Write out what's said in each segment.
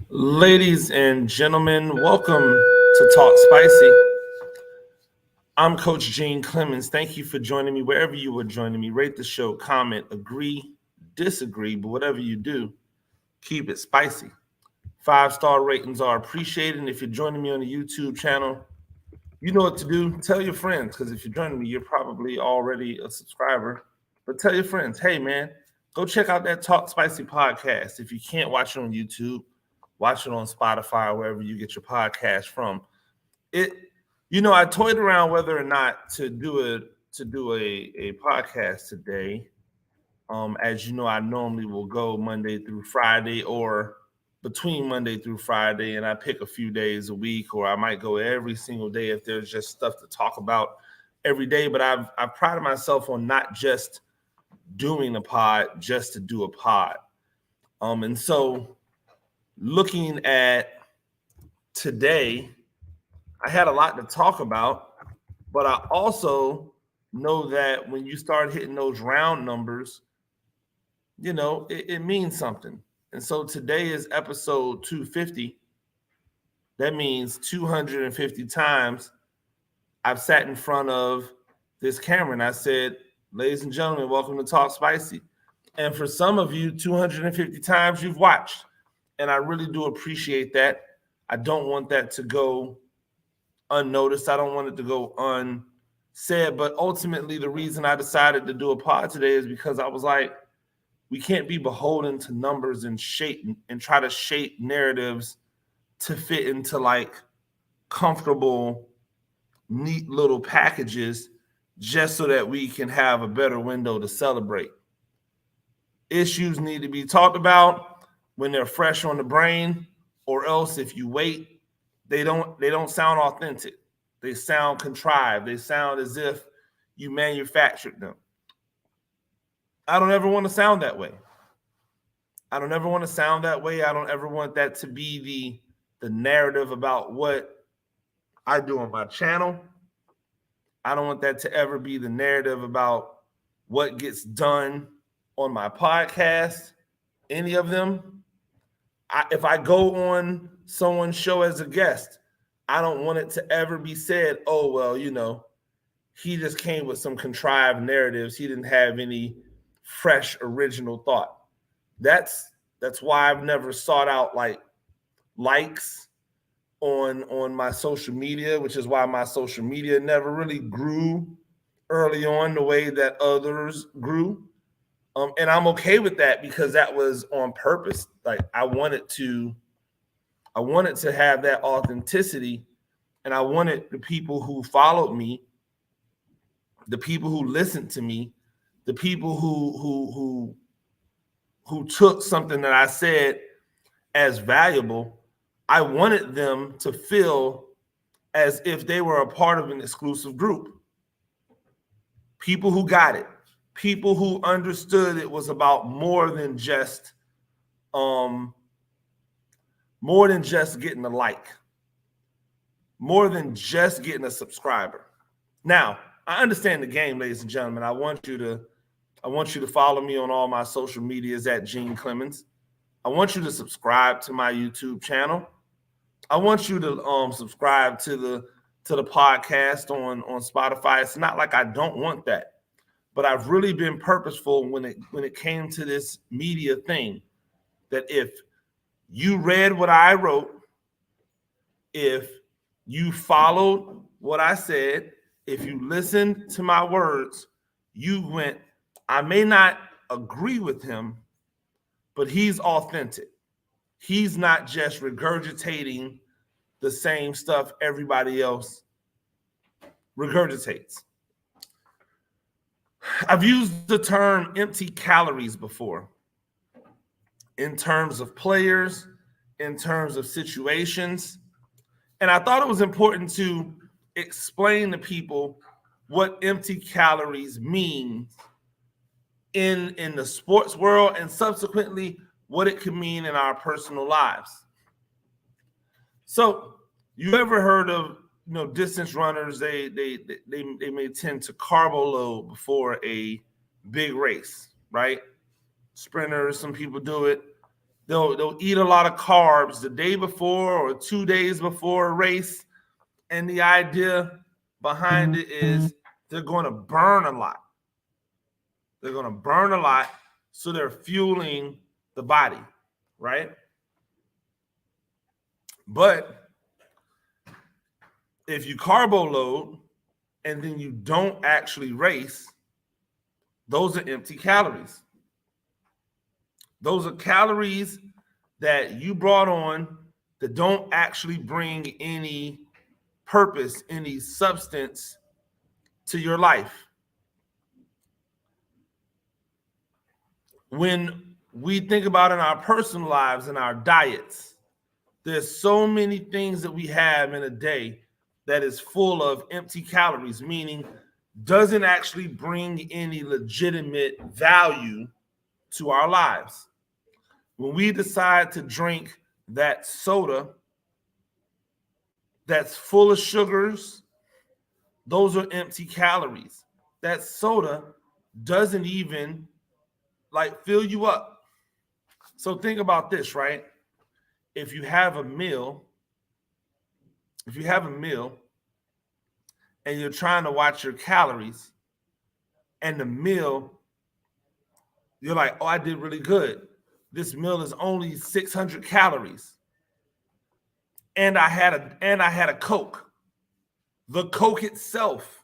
Ladies and gentlemen, welcome to Talk Spicy. I'm Coach Gene Clemens. Thank you for joining me wherever you are joining me. Rate the show, comment, agree, disagree, but whatever you do, keep it spicy. 5-star ratings are appreciated. And if you're joining me on the YouTube channel, you know what to do. Tell your friends, because if you're joining me, you're probably already a subscriber. But tell your friends, hey man, go check out that Talk Spicy podcast. If you can't watch it on YouTube, watch it on Spotify or wherever you get your podcast from. It, I toyed around whether or not to do a podcast today. As you know, I normally will go Monday through Friday or between Monday through Friday, and I pick a few days a week, or I might go every single day if there's just stuff to talk about every day. But I've prided myself on not just doing a pod just to do a pod. And so looking at today, I had a lot to talk about, but I also know that when you start hitting those round numbers, it means something. And so today is episode 250. That means 250 times I've sat in front of this camera and I said, ladies and gentlemen, welcome to Talk Spicy. And for some of you, 250 times you've watched. And I really do appreciate that. I don't want that to go unnoticed. I don't want it to go unsaid. But ultimately, the reason I decided to do a pod today is because I was like, we can't be beholden to numbers and try to shape narratives to fit into like comfortable, neat little packages just so that we can have a better window to celebrate. Issues need to be talked about when they're fresh on the brain, or else if you wait, they don't sound authentic. They sound contrived. They sound as if you manufactured them. I don't ever want to sound that way. I don't ever want to sound that way. I don't ever want that to be the narrative about what I do on my channel. I don't want that to ever be the narrative about what gets done on my podcast, any of them. If I go on someone's show as a guest, I don't want it to ever be said, oh, well, he just came with some contrived narratives. He didn't have any fresh, original thought. That's why I've never sought out like likes on my social media, which is why my social media never really grew early on the way that others grew. And I'm okay with that because that was on purpose. Like I wanted to have that authenticity, and I wanted the people who followed me, the people who listened to me, the people who took something that I said as valuable, I wanted them to feel as if they were a part of an exclusive group. People who got it, people who understood it was about more than just getting a like, more than just getting a subscriber. Now, I understand the game, ladies and gentlemen. I want you to follow me on all my social medias at Gene Clemens. I want you to subscribe to my YouTube channel. I want you to subscribe to the podcast on Spotify. It's not like I don't want that, but I've really been purposeful when it came to this media thing, that if you read what I wrote, if you followed what I said, if you listened to my words, you went, I may not agree with him, but he's authentic. He's not just regurgitating the same stuff everybody else regurgitates. I've used the term empty calories before in terms of players, in terms of situations. And I thought it was important to explain to people what empty calories means in the sports world, and subsequently what it can mean in our personal lives. So, you ever heard of distance runners? They may tend to carbo load before a big race, right? Sprinters, some people do it. They'll eat a lot of carbs the day before or 2 days before a race. And the idea behind it is they're going to burn a lot. They're going to burn a lot, so they're fueling the body, right? But if you carbo load and then you don't actually race, those are empty calories. Those are calories that you brought on that don't actually bring any purpose, any substance to your life. When we think about in our personal lives and our diets, there's so many things that we have in a day that is full of empty calories, meaning doesn't actually bring any legitimate value to our lives. When we decide to drink that soda that's full of sugars, those are empty calories. That soda doesn't even fill you up. So think about this, right? If you have a meal and you're trying to watch your calories, and the meal, you're like, oh, I did really good. This meal is only 600 calories. And I had a Coke. The Coke itself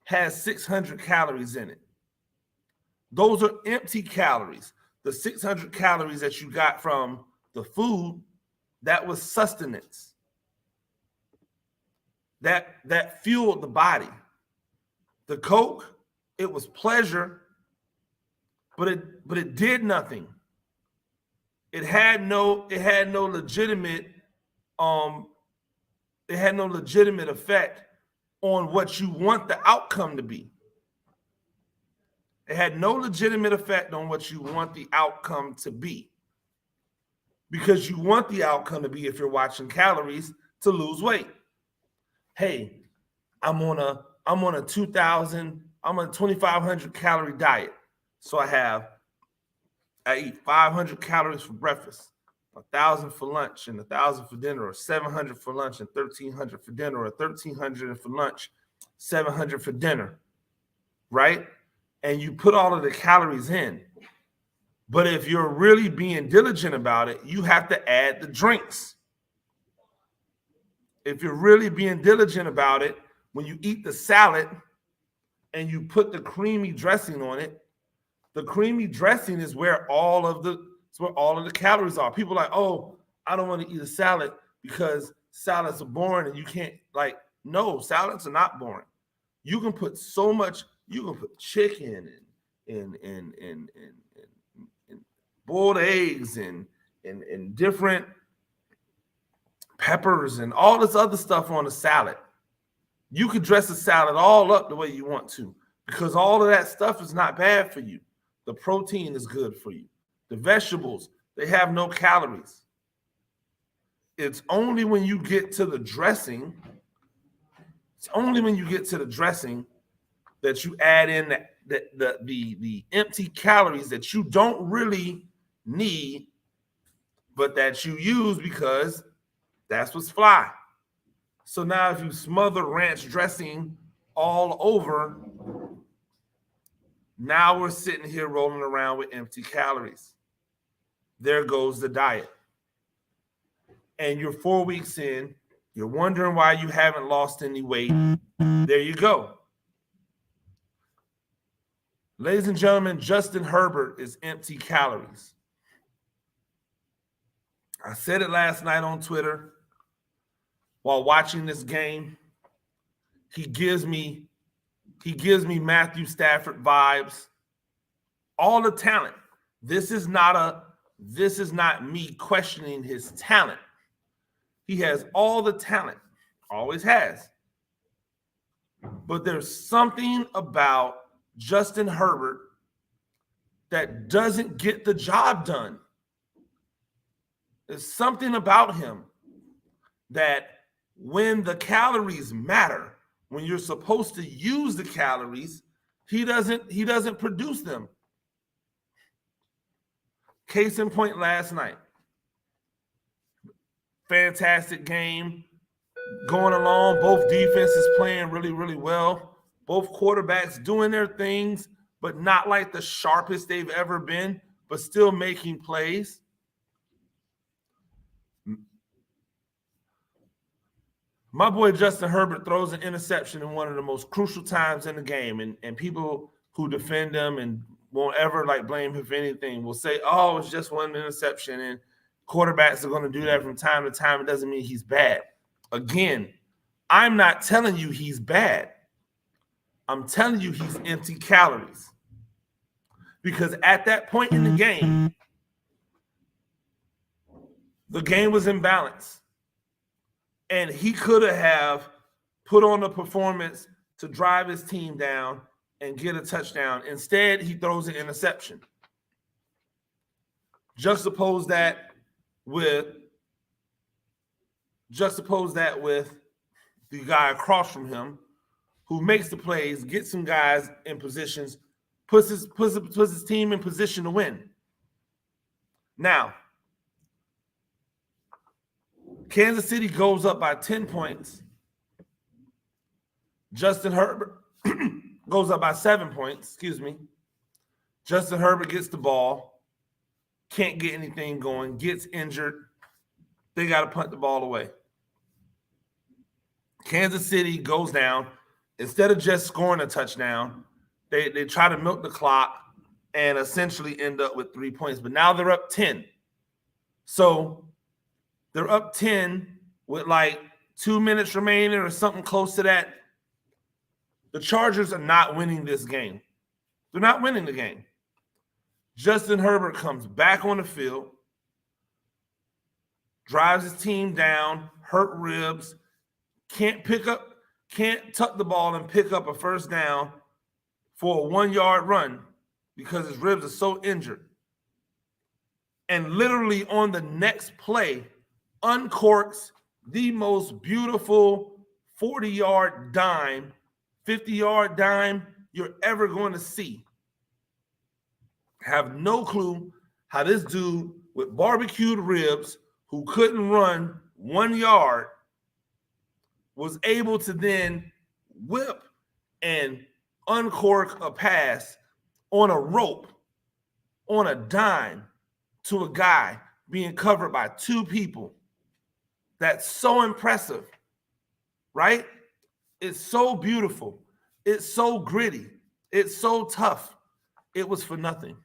has 600 calories in it. Those are empty calories. The 600 calories that you got from the food, that was sustenance. That fueled the body. The Coke, it was pleasure, but it did nothing. It had no legitimate effect on what you want the outcome to be. It had no legitimate effect on what you want the outcome to be. Because you want the outcome to be, if you're watching calories, to lose weight. Hey, I'm on a 2,500 calorie diet. So I eat 500 calories for breakfast, 1,000 for lunch, and 1,000 for dinner, or 700 for lunch and 1,300 for dinner, or 1,300 for lunch, 700 for dinner, right? And you put all of the calories in. But if you're really being diligent about it, you have to add the drinks. If you're really being diligent about it, when you eat the salad and you put the creamy dressing on it, the creamy dressing is where all of the calories are. People are like, oh, I don't want to eat a salad because salads are boring and you can't, no, salads are not boring. You can put so much, you can put chicken and boiled eggs and different peppers and all this other stuff on a salad. You could dress a salad all up the way you want to, because all of that stuff is not bad for you. The protein is good for you. The vegetables, they have no calories. It's only when you get to the dressing, that you add in the empty calories that you don't really need, but that you use because that's what's fly. So now if you smother ranch dressing all over, now we're sitting here rolling around with empty calories. There goes the diet. And you're 4 weeks in, you're wondering why you haven't lost any weight. There you go. Ladies and gentlemen, Justin Herbert is empty calories. I said it last night on Twitter while watching this game. He gives me Matthew Stafford vibes. All the talent. This is not me questioning his talent. He has all the talent. Always has. But there's something about Justin Herbert that doesn't get the job done. There's something about him that when the calories matter, when you're supposed to use the calories, he doesn't produce them. Case in point last night. fantastic game going along. Both defenses playing really, really well. Both quarterbacks doing their things, but not like the sharpest they've ever been, but still making plays. My boy Justin Herbert throws an interception in one of the most crucial times in the game, and people who defend him and won't ever like blame him for anything will say, "Oh, it's just one interception," and quarterbacks are going to do that from time to time. It doesn't mean he's bad. Again, I'm not telling you he's bad. I'm telling you he's empty calories. Because at that point in the game was in balance. And he could have put on a performance to drive his team down and get a touchdown. Instead, he throws an interception. Juxtapose that with the guy across from him who makes the plays, gets some guys in positions, puts his team in position to win. Now, Kansas City goes up by 10 points. Justin Herbert goes up by 7 points, Justin Herbert gets the ball, can't get anything going, gets injured. They got to punt the ball away. Kansas City goes down. Instead of just scoring a touchdown, they try to milk the clock and essentially end up with 3 points. But now they're up 10. So they're up 10 with like 2 minutes remaining or something close to that. The Chargers are not winning this game. They're not winning the game. Justin Herbert comes back on the field, drives his team down, hurt ribs, can't tuck the ball and pick up a first down for a 1-yard run because his ribs are so injured. And literally on the next play, uncorks the most beautiful 40-yard dime, 50-yard dime you're ever going to see. Have no clue how this dude with barbecued ribs who couldn't run 1 yard was able to then whip and uncork a pass on a rope, on a dime, to a guy being covered by 2 people. That's so impressive, right? It's so beautiful. It's so gritty. It's so tough. It was for nothing.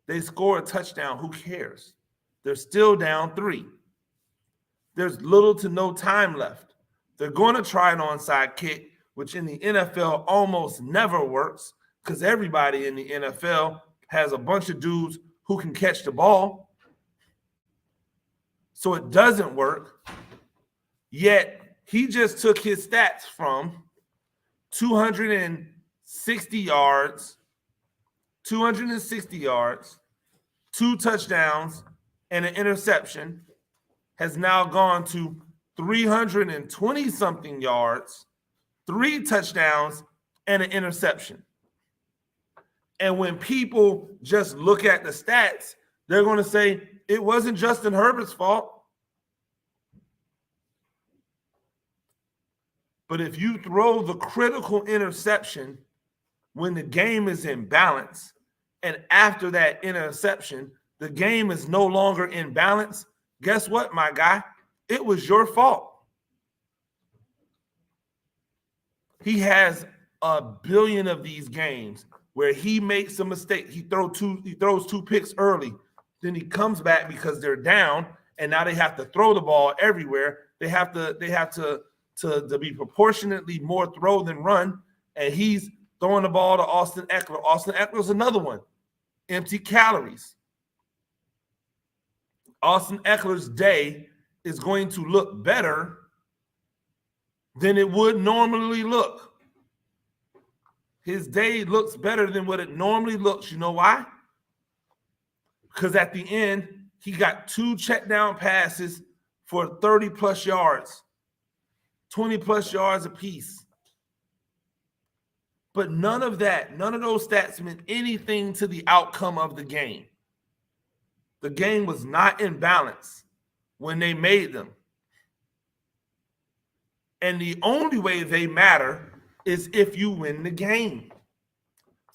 They score a touchdown. Who cares? They're still down 3. There's little to no time left. They're going to try an onside kick, which in the NFL almost never works because everybody in the NFL has a bunch of dudes who can catch the ball. So it doesn't work. Yet he just took his stats from 260 yards, 2 touchdowns, and an interception, has now gone to 320-something yards, 3 touchdowns, and an interception. And when people just look at the stats, they're going to say, it wasn't Justin Herbert's fault. But if you throw the critical interception when the game is in balance, and after that interception, the game is no longer in balance, guess what, my guy? It was your fault. He has a billion of these games where he makes a mistake. He throws 2 picks early. Then he comes back because they're down, and now they have to throw the ball everywhere. They have to be proportionately more throw than run, and he's throwing the ball to Austin Ekeler. Austin Ekeler's another one. Empty calories. Austin Ekeler's day is going to look better than it would normally look. His day looks better than what it normally looks. You know why? Because at the end, he got 2 check down passes for 30-plus yards, 20-plus yards apiece. But none of those stats meant anything to the outcome of the game. The game was not in balance when they made them. And the only way they matter is if you win the game.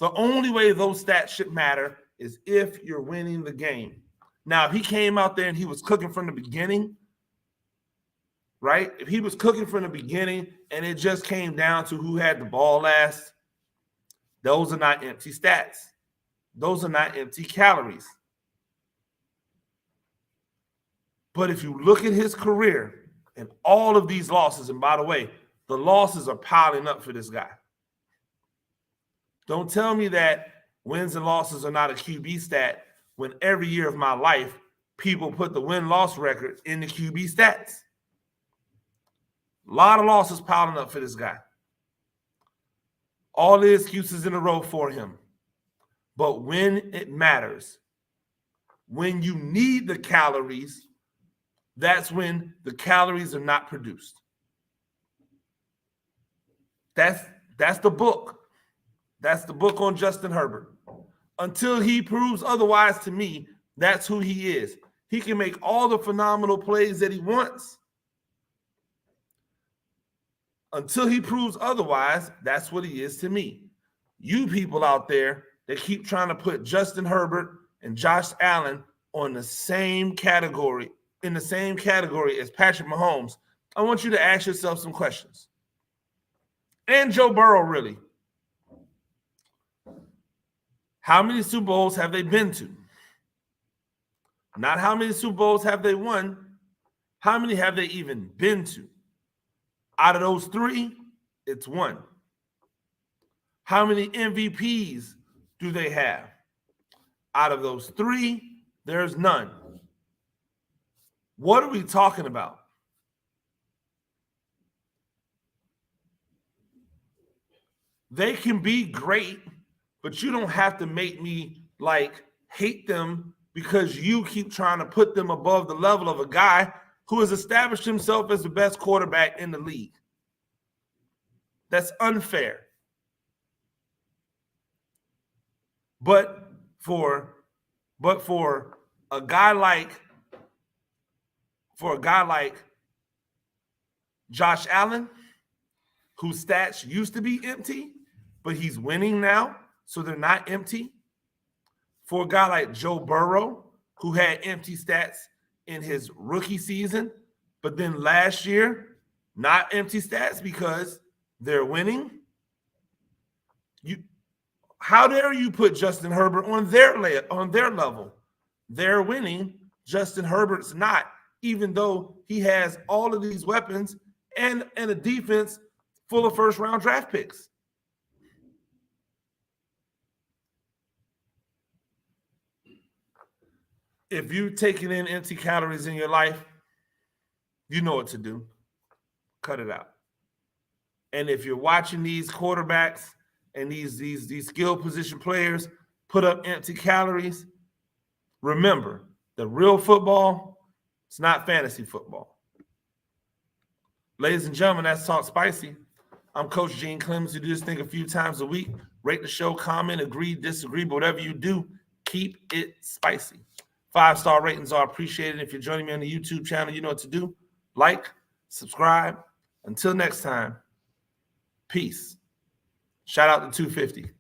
The only way those stats should matter is if you're winning the game. Now, if he came out there and he was cooking from the beginning, right? If he was cooking from the beginning and it just came down to who had the ball last, those are not empty stats. Those are not empty calories. But if you look at his career and all of these losses, and by the way, the losses are piling up for this guy. Don't tell me that wins and losses are not a QB stat when every year of my life, people put the win-loss record in the QB stats. A lot of losses piling up for this guy. All the excuses in a row for him. But when it matters, when you need the calories, that's when the calories are not produced. That's the book. That's the book on Justin Herbert. Until he proves otherwise to me, that's who he is. He can make all the phenomenal plays that he wants. Until he proves otherwise, that's what he is to me. You people out there that keep trying to put Justin Herbert and Josh Allen on the same category, in the same category as Patrick Mahomes, I want you to ask yourself some questions. And Joe Burrow, really. How many Super Bowls have they been to? Not how many Super Bowls have they won. How many have they even been to? Out of those three, it's one. How many MVPs do they have? Out of those three, there's none. What are we talking about? They can be great, but you don't have to make me hate them because you keep trying to put them above the level of a guy who has established himself as the best quarterback in the league. That's unfair. But for a guy like Josh Allen, whose stats used to be empty, but he's winning now, so they're not empty. For a guy like Joe Burrow, who had empty stats in his rookie season, but then last year, not empty stats because they're winning. How dare you put Justin Herbert on their level? They're winning. Justin Herbert's not, even though he has all of these weapons and a defense full of first-round draft picks. If you're taking in empty calories in your life, you know what to do. Cut it out. And if you're watching these quarterbacks and these skill position players put up empty calories, remember, the real football, it's not fantasy football. Ladies and gentlemen, that's Talk Spicy. I'm Coach Gene Clemens. You do this thing a few times a week. Rate the show, comment, agree, disagree, but whatever you do, keep it spicy. 5-star ratings are appreciated. If you're joining me on the YouTube channel, you know what to do. Like, subscribe. Until next time, peace. Shout out to 250.